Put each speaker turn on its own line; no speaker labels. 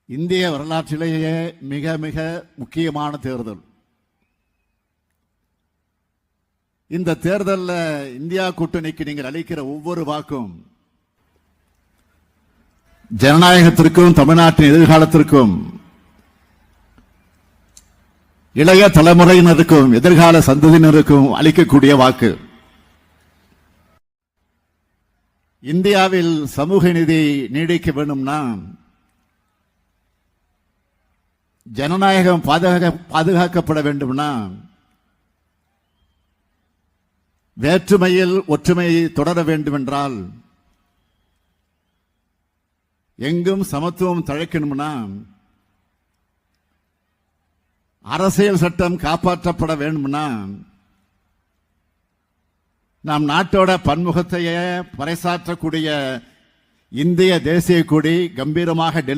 இந்திய வரலாற்றிலேயே மிக மிக முக்கியமான தேர்தல். இந்த தேர்தலில் இந்தியா கூட்டணிக்கு நீங்கள் அளிக்கிற ஒவ்வொரு வாக்கும் ஜனநாயகத்திற்கும் தமிழ்நாட்டின் எதிர்காலத்திற்கும் இளைய தலைமுறையினருக்கும் எதிர்கால சந்ததியினருக்கும் அளிக்கக்கூடிய வாக்கு. இந்தியாவில் சமூக நீதி நீடிக்க வேண்டும்னா ஜனநாயகம் பாதுகாக்கப்பட வேண்டும்னா வேற்றுமையில் ஒற்றுமை தொடர வேண்டும் என்றால் எங்கும் சமத்துவம் தழைக்கணும்னா அரசியல் சட்டம் காப்பாற்றப்பட வேண்டும்னா நாம் நாட்டோட பன்முகத்தையே பறைசாற்றக்கூடிய இந்திய தேசிய கொடி கம்பீரமாக டெல்லி